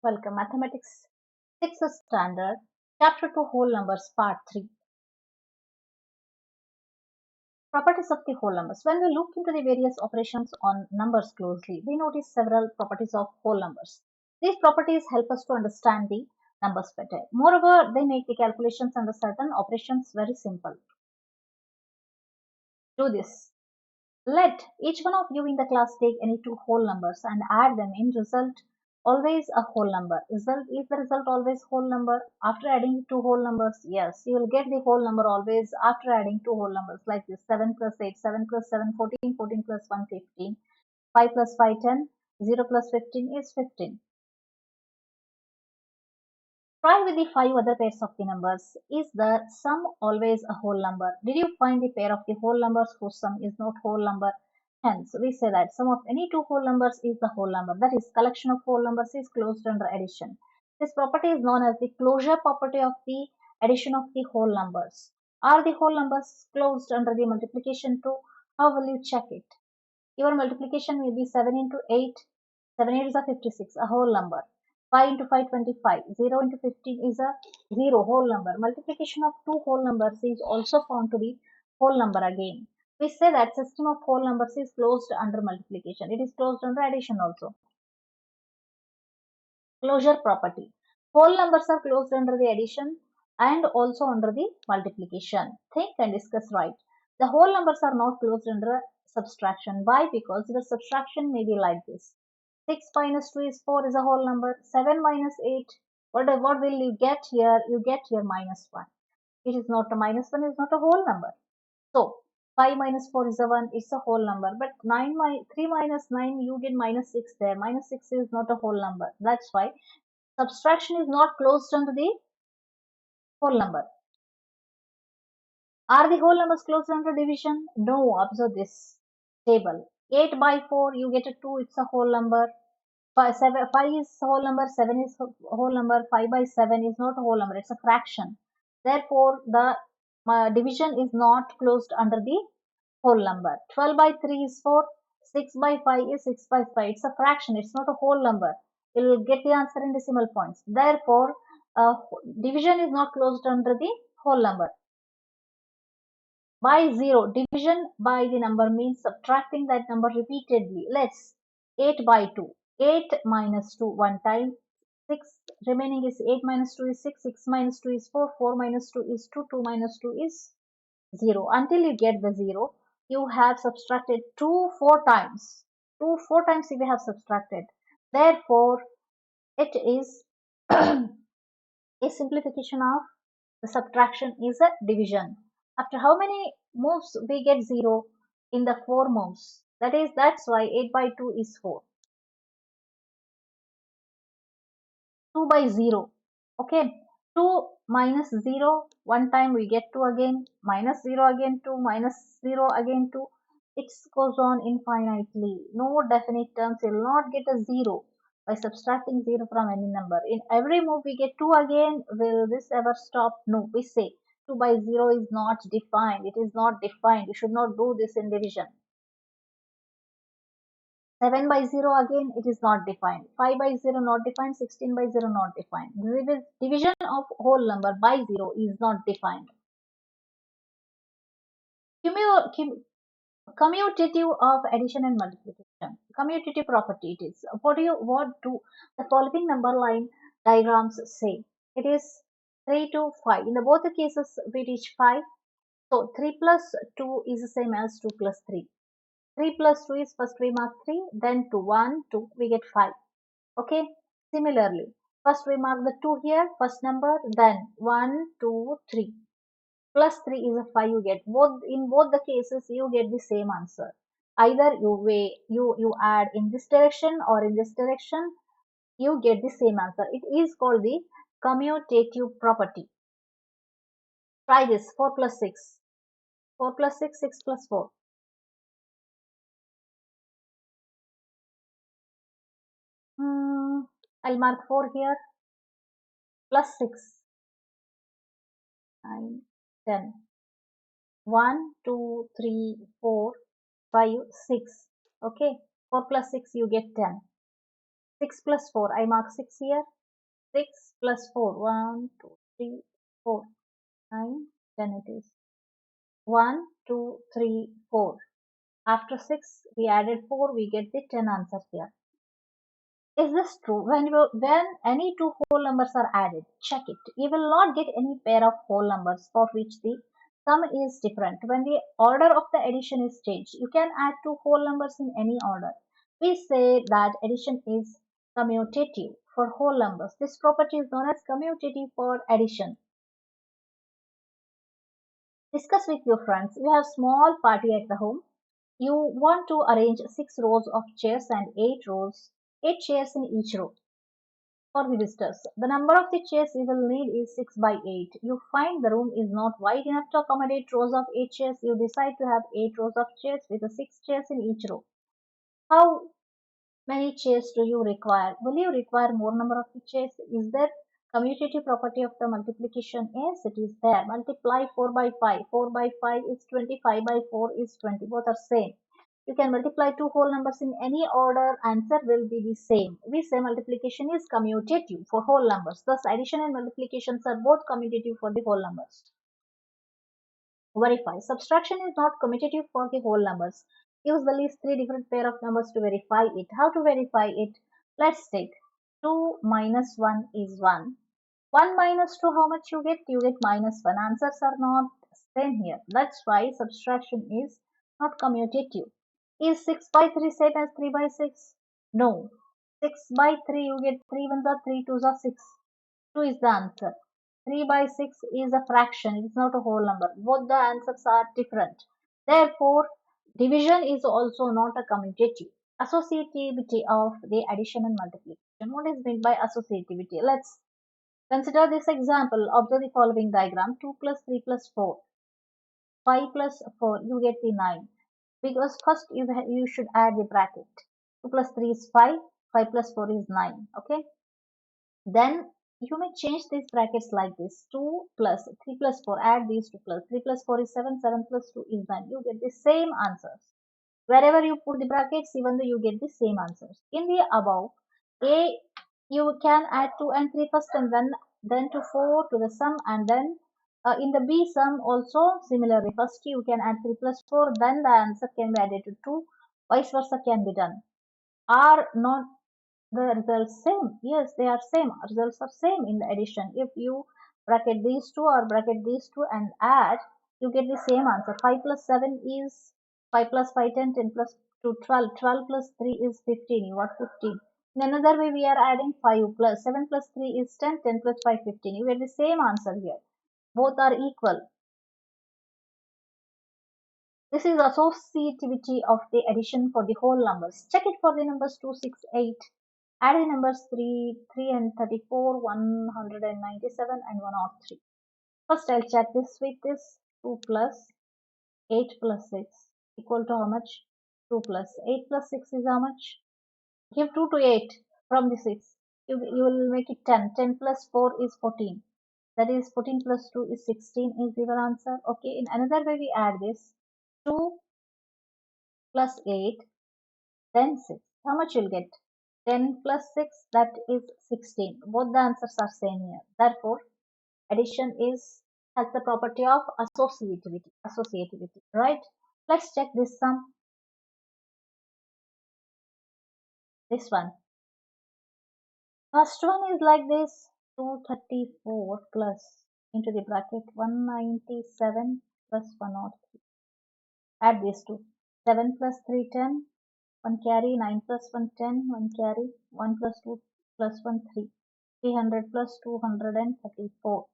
Welcome, Mathematics 6th Standard, Chapter 2 Whole Numbers, Part 3. Properties of the whole numbers. When we look into the various operations on numbers closely, we notice several properties of whole numbers. These properties help us to understand the numbers better. Moreover, they make the calculations under certain operations very simple. Do this. Let each one of you in the class take any two whole numbers and add them in result always a whole number. Result is the result always whole number after adding two whole numbers? Yes, you will get the whole number always after adding two whole numbers like this 7 plus 8, 7 plus 7, 14, 14 plus 1, 15, 5 plus 5, 10, 0 plus 15 is 15. Try with the five other pairs of the numbers. Is the sum always a whole number? Did you find the pair of the whole numbers whose sum is not whole number? Hence, we say that sum of any two whole numbers is the whole number. That is, collection of whole numbers is closed under addition. This property is known as the closure property of the addition of the whole numbers. Are the whole numbers closed under the multiplication too? How will you check it? Your multiplication will be 7 into 8. 7 8 is a 56, a whole number. 5 into 5, 25. 0 into 15 is a 0, whole number. Multiplication of two whole numbers is also found to be whole number again. We say that system of whole numbers is closed under multiplication. It is closed under addition also. Closure property. Whole numbers are closed under the addition and also under the multiplication. Think and discuss right. The whole numbers are not closed under subtraction. Why? Because the subtraction may be like this. 6 minus 2 is 4 is a whole number. 7 minus 8. What will you get here? You get here minus 1. It is not a minus 1 is not a whole number. So 5 minus 4 is a 1, it's a whole number. But 3 minus 9, you get minus 6 there. Minus 6 is not a whole number. That's why subtraction is not closed under the whole number. Are the whole numbers closed under division? No, observe this table. 8 by 4, you get a 2, it's a whole number. 5 is whole number, 7 is whole number, 5 by 7 is not a whole number, it's a fraction. Therefore, the division is not closed under the whole number. 12 by 3 is 4, 6 by 5 is 6 by 5. It's a fraction, it's not a whole number. You will get the answer in decimal points. Therefore, division is not closed under the whole number. By 0, division by the number means subtracting that number repeatedly. Let's 8 by 2. 8 minus 2 one time. 6 remaining is 8 minus 2 is 6. 6 minus 2 is 4. 4 minus 2 is 2. 2 minus 2 is 0. Until you get the 0, you have subtracted 2 4 times. 2 4 times you have subtracted. Therefore, it is a simplification of the subtraction is a division. After how many moves we get 0? In the 4 moves. That's why 8 by 2 is 4. 2 by 0. Okay. 2 minus 0. One time we get 2 again. Minus 0 again 2. Minus 0 again 2. It goes on infinitely. No definite terms. You will not get a 0 by subtracting 0 from any number. In every move we get 2 again. Will this ever stop? No. We say 2 by 0 is not defined. It is not defined. You should not do this in division. 7 by 0 again it is not defined. 5 by 0 not defined. 16 by 0 not defined. Division of whole number by 0 is not defined. Commutative of addition and multiplication. Commutative property it is. What do the following number line diagrams say? It is 3 to 5. In the both the cases we teach 5. So 3 plus 2 is the same as 2 plus 3. 3 plus 2 is first we mark 3, then 2, 1, 2, we get 5. Okay. Similarly, first we mark the 2 here, first number, then 1, 2, 3. Plus 3 is a 5 you get. In both the cases you get the same answer. Either you add in this direction or in this direction, you get the same answer. It is called the commutative property. Try this. 4 plus 6. 4 plus 6, 6 plus 4. I'll mark 4 here. Plus 6. 9, 10. 1, 2, 3, 4, 5, 6. Okay. 4 plus 6 you get 10. 6 plus 4, I mark 6 here. 6 plus 4, 1, 2, 3, 4, 9, 10 it is. 1, 2, 3, 4. After 6, we added 4, we get the 10 answer here. Is this true? When any two whole numbers are added, check it. You will not get any pair of whole numbers for which the sum is different. When the order of the addition is changed, you can add two whole numbers in any order. We say that addition is commutative for whole numbers. This property is known as commutative for addition. Discuss with your friends. You have small party at the home. You want to arrange 6 rows of chairs and 8 chairs in each row for the visitors. The number of the chairs you will need is 6 by 8. You find the room is not wide enough to accommodate rows of 8 chairs. You decide to have 8 rows of chairs with 6 chairs in each row. How many chairs do you require? Will you require more number of the chairs? Is there commutative property of the multiplication? Yes, it is there. Multiply 4 by 5. 4 by 5 is 20. 5 by 4 is 20. Both are same. You can multiply two whole numbers in any order, answer will be the same. We say multiplication is commutative for whole numbers. Thus, addition and multiplications are both commutative for the whole numbers. Verify. Subtraction is not commutative for the whole numbers. Use the least 3 different pair of numbers to verify it. How to verify it? Let's take 2 minus 1 is 1. 1 minus 2, how much you get? You get minus 1. Answers are not same here. That's why subtraction is not commutative. Is 6 by 3 same as 3 by 6? No. 6 by 3 you get 3 ones are 3 twos are 6. 2 is the answer. 3 by 6 is a fraction. It is not a whole number. Both the answers are different. Therefore, division is also not a commutative. Associativity of the addition and multiplication. What is meant by associativity? Let's consider this example. Observe the following diagram. 2 plus 3 plus 4. 5 plus 4, you get the 9. Because first you should add the bracket. 2 plus 3 is 5. 5 plus 4 is 9. Okay. Then you may change these brackets like this. 2 plus 3 plus 4. Add these two plus. 3 plus 4 is 7. 7 plus 2 is 9. You get the same answers. Wherever you put the brackets, even though you get the same answers. In the above, A, you can add 2 and 3 first and then to 4 to the sum, and then in the B sum also similarly. First you can add 3 plus 4, then the answer can be added to 2. Vice versa can be done. Are not the results same? Yes, they are same. Results are same in the addition. If you bracket these two or bracket these two and add, you get the same answer. 5 plus 7 is 5 plus 5, 10, 10 plus 2, 12. 12 plus 3 is 15. You got 15. In another way, we are adding 5 plus 7 plus 3 is 10, 10 plus 5, 15. You get the same answer here. Both are equal. This is associativity of the addition for the whole numbers. Check it for the numbers 2, 6, 8. Add the numbers 3 and 34, 197 and 103. First I'll check this with this. 2 plus 8 plus 6 equal to how much? 2 plus 8 plus 6 is how much? Give 2 to 8 from the 6. You will make it 10. 10 plus 4 is 14. That is 14 plus 2 is 16 is your answer. Okay, in another way we add this. 2 plus 8, then 6. How much you'll get? 10 plus 6, that is 16. Both the answers are same here. Therefore, addition has the property of associativity. Associativity, right? Let's check this sum. This one. First one is like this. 234 plus into the bracket 197 plus 103. Add these two. 7 plus 3, 10. 1 carry, 9 plus 1, 10. 1 carry, 1 plus 2 plus 1, 3. 300 plus 234.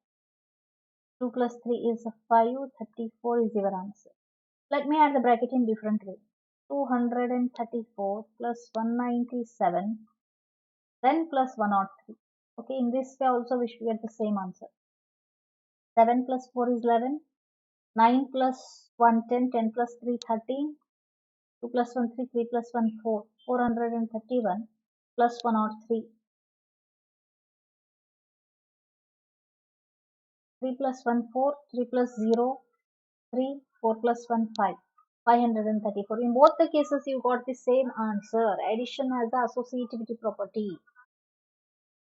2 plus 3 is 5. 34 is your answer. Let me add the bracket in different way. 234 plus 197, then plus 103. Okay, in this way also we should get the same answer. 7 plus 4 is 11. 9 plus 1, 10. 10 plus 3, 13. 2 plus 1, 3. 3 plus 1, 4. 431 plus 103. 3 plus 1, 4. 3 plus 0, 3. 4 plus 1, 5. 534. In both the cases, you got the same answer. Addition has the associativity property.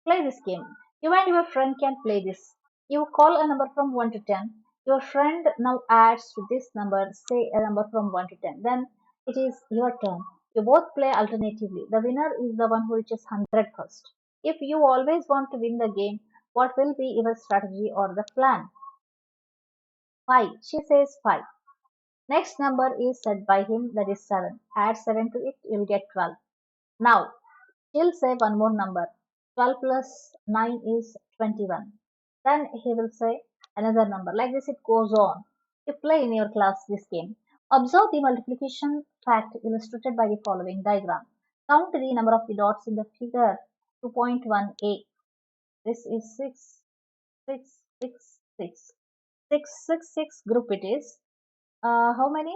Play this game. You and your friend can play this. You call a number from 1 to 10. Your friend now adds to this number, say a number from 1 to 10. Then it is your turn. You both play alternatively. The winner is the one who reaches 100 first. If you always want to win the game, what will be your strategy or the plan? 5. She says 5. Next number is said by him, that is 7. Add 7 to it, you'll get 12. Now, he'll say one more number. 12 plus 9 is 21. Then he will say another number. Like this, it goes on. You play in your class this game. Observe the multiplication fact illustrated by the following diagram. Count the number of the dots in the figure 2.1a. This is 6, 6, 6, 6. 6, 6, 6 group it is. How many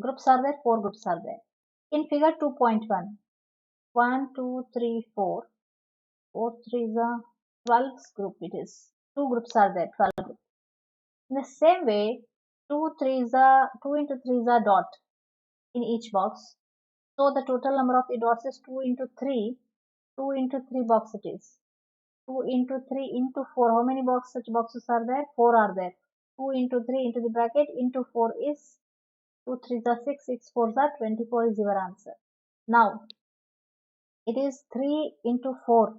groups are there? 4 groups are there. In figure 2.1, 1, 2, 3, 4. 4 3 is a 12 group it is. 2 groups are there, 12 groups. In the same way, 2 into 3 is a dot in each box. So the total number of the dots is 2 into 3. 2 into 3 box it is. 2 into 3 into 4. How many such boxes are there? 4 are there. 2 into 3 into the bracket into 4 is 2 3s are 6, 6 4s are 24 is your answer. Now, it is 3 into 4.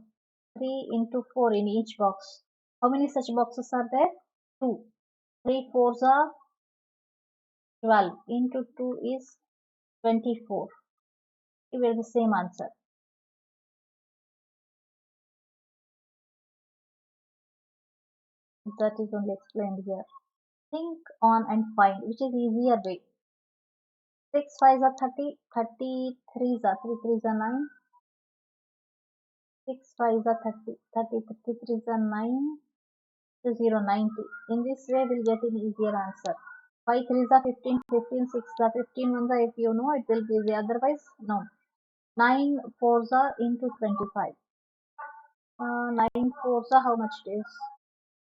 3 into 4 in each box. How many such boxes are there? 2. 3 4s are 12. Into 2 is 24. You get the same answer. That is only explained here. Think on and find which is easier way. 6 5s are 30. 33s are 3 3s are 9. 6 5s are 30. 30 33s are 9. To 0 90. In this way, we'll get an easier answer. 5 3s are 15. 15 6 are 15 ones are, if you know, it will be easy. Otherwise, no. 9 4s are into 25. 9 4s are how much it is?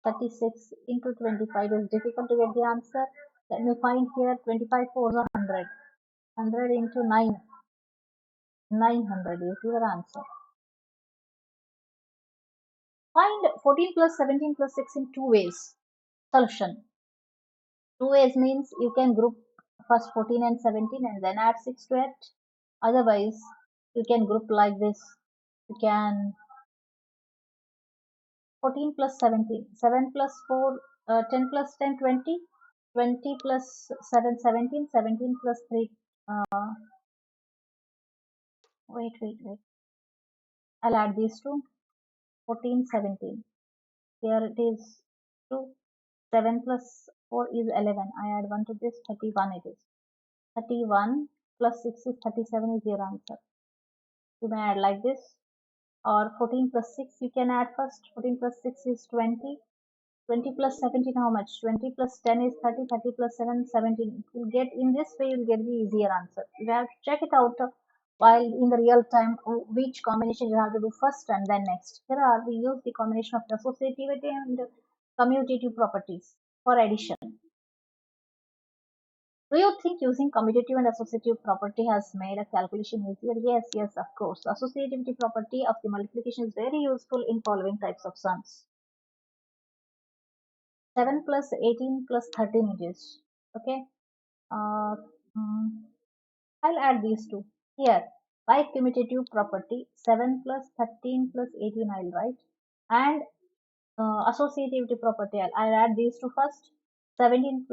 36 into 25 is difficult to get the answer. Let me find here. 25 4s are 100. 100 into 9. 900 is your answer. Find 14 plus 17 plus 6 in two ways. Solution. Two ways means you can group first 14 and 17 and then add 6 to it. Otherwise, you can group like this. You can 14 plus 17, 7 plus 4, 10 plus 10, 20, 20 plus 7, 17, 17 plus 3. Wait. I'll add these two. 14, 17. Here it is 2. 7 plus 4 is 11. I add 1 to this, 31 it is. 31 plus 6 is 37 is your answer. You may add like this, or 14 plus 6 you can add first. 14 plus 6 is 20. 20 plus 17 how much? 20 plus 10 is 30. 30 plus 7 17. You will get in this way, you will get the easier answer. You have to check it out while in the real time which combination you have to do first and then next. Here are we use the combination of associativity and commutative properties for addition. Do you think using commutative and associative property has made a calculation easier? Yes, of course. The associativity property of the multiplication is very useful in following types of sums. 7 plus 18 plus 13 it is. Okay. Uh, mm, I'll add these two. Here, by commutative property, 7 plus 13 plus 18 I'll write. And associativity property, I'll add these two first. 13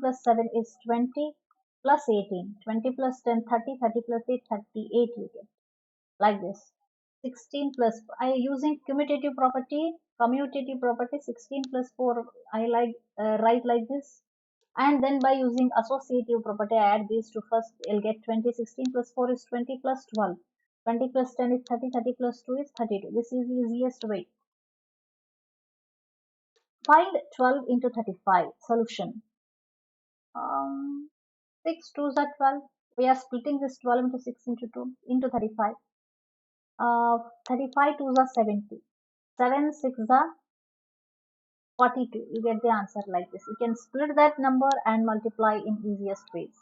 plus 7 is 20 plus 18. 20 plus 10, 30. 30 plus 8, 38 you get. Like this. 16 plus, I using commutative property, 16 plus 4, I write like this. And then by using associative property, I add these two first, you'll get 20. 16 plus 4 is 20 plus 12. 20 plus 10 is 30. 30 plus 2 is 32. This is the easiest way. Find 12 into 35. Solution. 6 2s are 12. We are splitting this 12 into 6 into 2 into 35. 35 2s are 70. 7 6 are 42. You get the answer like this. You can split that number and multiply in easiest ways.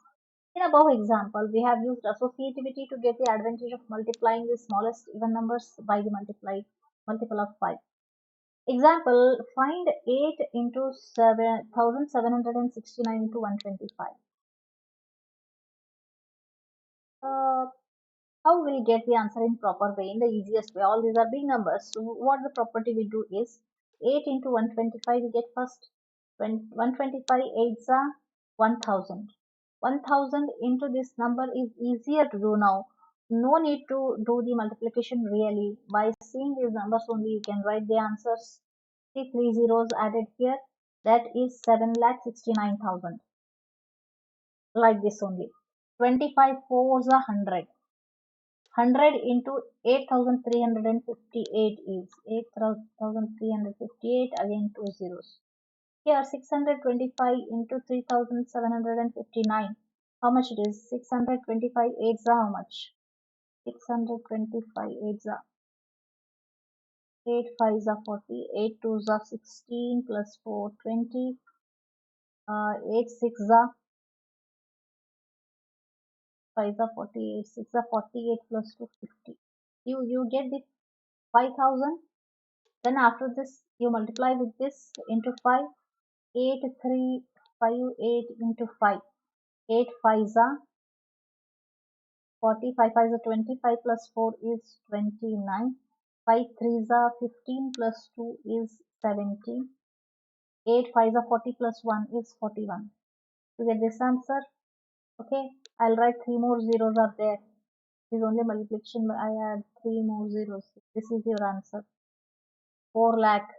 In above example, we have used associativity to get the advantage of multiplying the smallest even numbers by the multiple of 5. Example, find 8 into 1769 into 125. Uh, how we'll get the answer in proper way, in the easiest way? All these are big numbers. So what the property we do is 8 into 125 we get first. When 125 8s are 1000. 1000 into this number is easier to do now. No need to do the multiplication really. By seeing these numbers only you can write the answers. See 3 zeros added here. That is 7,69,000. Like this only. 25 fours are 100. 100 into 8,358 is 8,358, again 2 zeros. Here 625 into 3,759. How much it is? 625 eights are how much? 625 eights are 8 fives are 40, 8 twos are 16 plus 4 20, 8 six are 5 are 48, 6 are 48 plus 250. You get the 5,000. Then after this you multiply with this into 5. 8358 into 5. 8 5s are 40, 5 5s are 25 plus 4 is 29. 5 3s are 15 plus 2 is 17. 8 5s are 40 plus 1 is 41. To get this answer, okay, I'll write 3 more zeros are there. This is only multiplication, but I add 3 more zeros. This is your answer. 4 lakh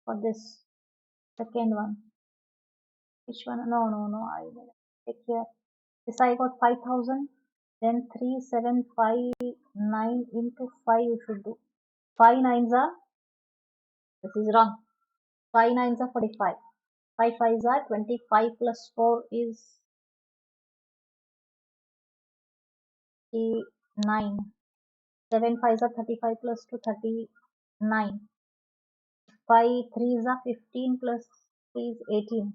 for this second one. Which one? No. I will take here. This I got 5,000. Then 3759 into 5 you should do. 5 nines are, this is wrong. 5 nines are 45. 5 fives are 25 plus 4 is 9. 7 fives are 35 plus 2 39. 5 threes are 15 plus 3 is 18.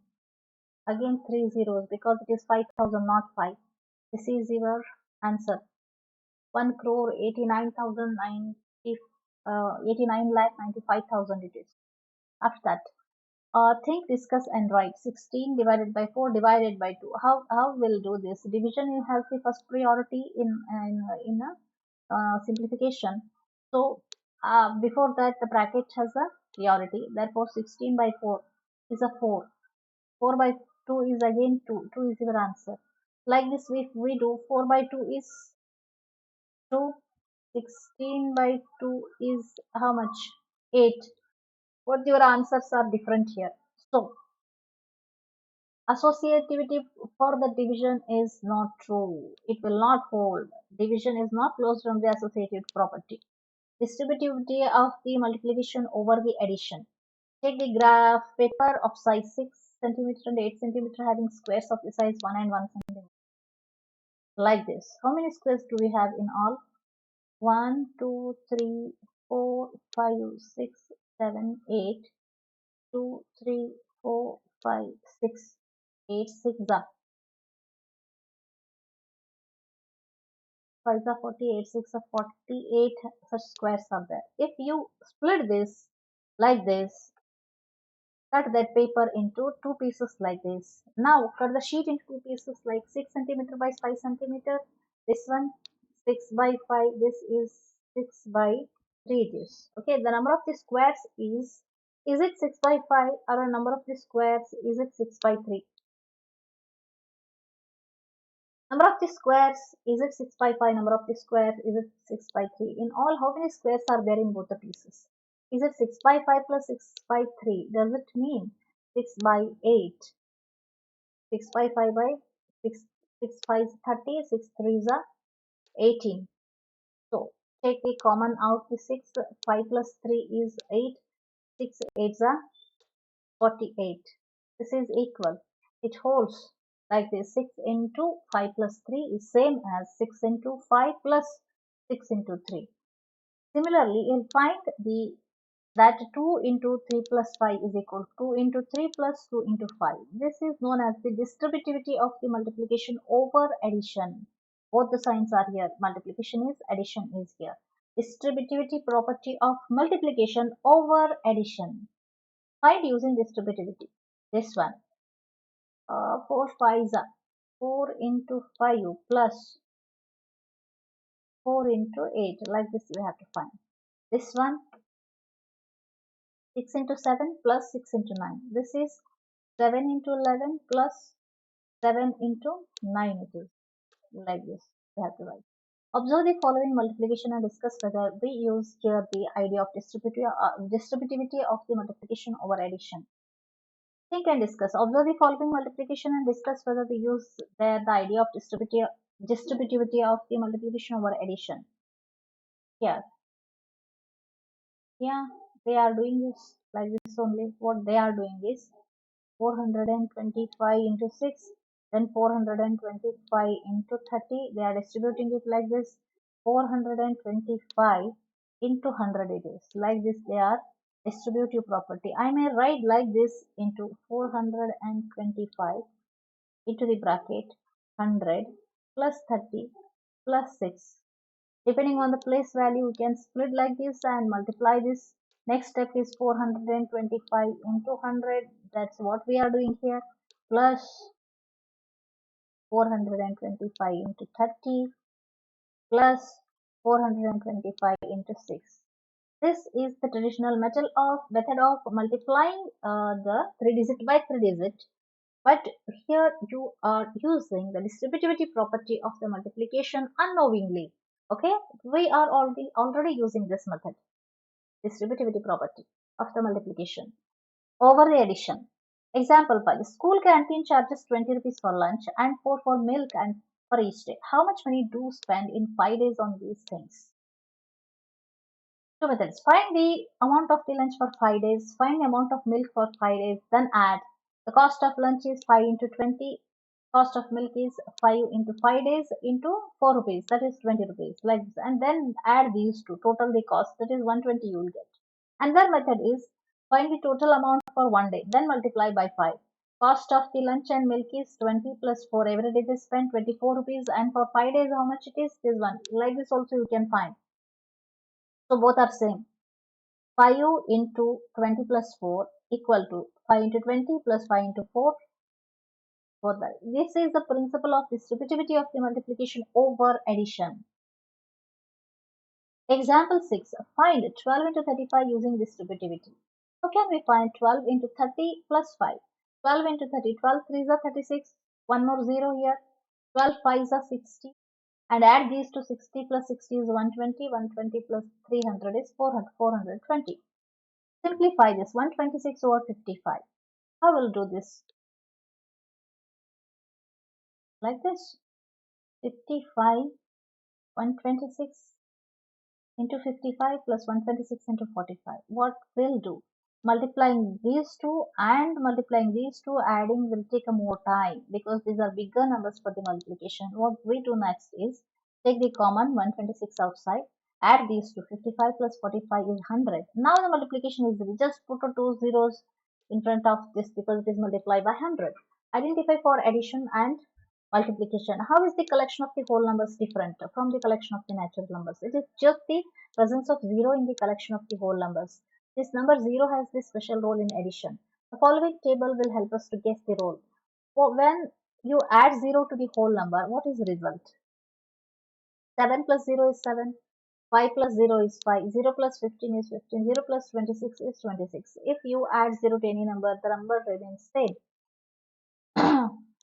Again 3 zeros because it is 5,000 not 5. This is your answer. 1 crore 89 lakh 95,000 it is. After that, think, discuss and write. 16 divided by 4 divided by 2. How we'll do this? Division has the first priority in a simplification. So before that the bracket has a priority. Therefore 16 by 4 is a 4. 4 by 2 is again 2. 2 is your answer. Like this if we do 4 by 2 is 2. 16 by 2 is how much? 8. What your answers are different here. So associativity for the division is not true. It will not hold. Division is not closed on the associative property. Distributivity of the multiplication over the addition. Take the graph paper of size 6 centimeter and 8 centimeter having squares of the size 1 and 1 centimeter. Like this. How many squares do we have in all? 1, 2, 3, 4, 5, 6, 7, 8. 2, 3, 4, 5, 6. 8 6 are 5 are 48, 6 are 48 such squares are there. If you split this like this, cut that paper into two pieces like this. Now cut the sheet into two pieces like 6 centimeter by 5 centimeter. This one 6 by 5. This is 6 by 3 it is. Okay, the number of the squares is it 6 by 5 or a number of the squares is it 6 by 3? Number of the squares is it 6 by 5? Number of the squares is it 6 by 3? In all, how many squares are there in both the pieces? Is it 6 by 5 plus 6 by 3? Does it mean 6 by 8? 6 by 5 by 6, 6 5 is 30, 6 3 are 18. So, take the common out the 6, 5 plus 3 is 8, 6 8s are 48. This is equal. It holds like this. 6 into 5 plus 3 is same as 6 into 5 plus 6 into 3. Similarly, you'll find the that 2 into 3 plus 5 is equal to 2 into 3 plus 2 into 5. This is known as the distributivity of the multiplication over addition. Both the signs are here. Multiplication is, addition is here. Distributivity property of multiplication over addition. Find using distributivity. This one. 4 5s are 4 into 5 plus 4 into 8. Like this we have to find. This one 6 into 7 plus 6 into 9. This is 7 into 11 plus 7 into 9 it is. Like this we have to write. Observe the following multiplication and discuss whether we use here the idea of distributivity of the multiplication over addition. Think and discuss. Observe the following multiplication and discuss whether we use there the idea of distributivity of the multiplication over addition. Here, yeah, they are doing this like this only. What they are doing is 425 into 6, then 425 into 30. They are distributing it like this. 425 into 100 it is. Like this they are distributive property. I may write like this into 425 into the bracket 100 plus 30 plus 6. Depending on the place value, you can split like this and multiply this. Next step is 425 into 100. That's what we are doing here. Plus 425 into 30 plus 425 into 6. This is the traditional method of multiplying the 3-digit by 3-digit. But here you are using the distributivity property of the multiplication unknowingly. Okay, we are already using this method, distributivity property of the multiplication over the addition. Example 5. The school canteen charges 20 rupees for lunch and 4 for milk and for each day. How much money do spend in 5 days on these things? Two methods. Find the amount of the lunch for 5 days, find the amount of milk for 5 days, then add. The cost of lunch is 5 into 20, cost of milk is 5 into 5 days into 4 rupees, that is 20 rupees, like this. And then add these two, total the cost, that is 120 you will get. Another method is find the total amount for 1 day, then multiply by 5. Cost of the lunch and milk is 20 plus 4. Every day they spend 24 rupees, and for 5 days how much it is? This one. Like this also you can find. So both are same. 5 into 20 plus 4 equal to 5 into 20 plus 5 into 4 for that. This is the principle of distributivity of the multiplication over addition. Example 6. Find 12 into 35 using distributivity. How can we find 12 into 30 plus 5? 12 into 30, 12 3s are 36, one more 0 here, 12 5s are 60, and add these to 60 plus 60 is 120, 120 plus 300 is 400, 420. Simplify this, 126 over 55. I will do this like this. 55, 126 into 55 plus 126 into 45. What we'll do? Multiplying these two and multiplying these two, adding will take a more time because these are bigger numbers for the multiplication. What we do next is take the common 126 outside, add these two, 55 plus 45 is 100. Now the multiplication is easy. Just put two zeros in front of this because it is multiplied by 100. Identify for addition and multiplication. How is the collection of the whole numbers different from the collection of the natural numbers? It is just the presence of 0 in the collection of the whole numbers. This number 0 has this special role in addition. The following table will help us to guess the role. When you add 0 to the whole number, what is the result? 7 plus 0 is 7. 5 plus 0 is 5. 0 plus 15 is 15. 0 plus 26 is 26. If you add 0 to any number, the number remains same.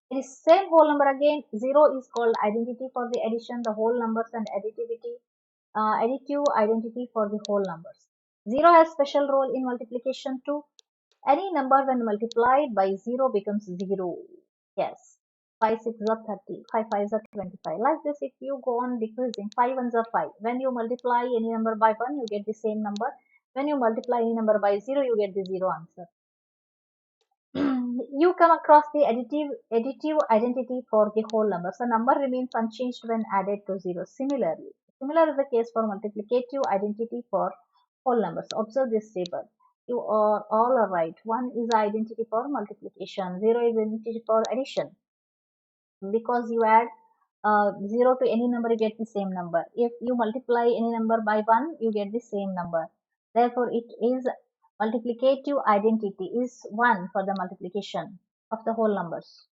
It is same whole number again. 0 is called identity for the addition, the whole numbers, and additive identity for the whole numbers. 0 has special role in multiplication too. Any number when multiplied by 0 becomes 0. Yes. 5 6 are 30, 5 5 are 25. Like this, if you go on decreasing, 5 1s are 5. When you multiply any number by 1, you get the same number. When you multiply any number by 0, you get the 0 answer. You come across the additive identity for the whole numbers. The number remains unchanged when added to 0. Similar is the case for multiplicative identity for whole numbers. Observe this table. You are all are right. 1 is identity for multiplication. 0 is identity for addition. Because you add 0 to any number, you get the same number. If you multiply any number by 1, you get the same number. Therefore, it is multiplicative identity is 1 for the multiplication of the whole numbers.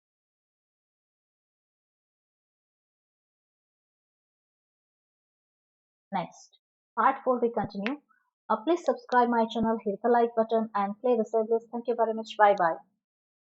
Next, part 4 we continue. Please subscribe my channel, hit the like button and play the service. Thank you very much. Bye bye.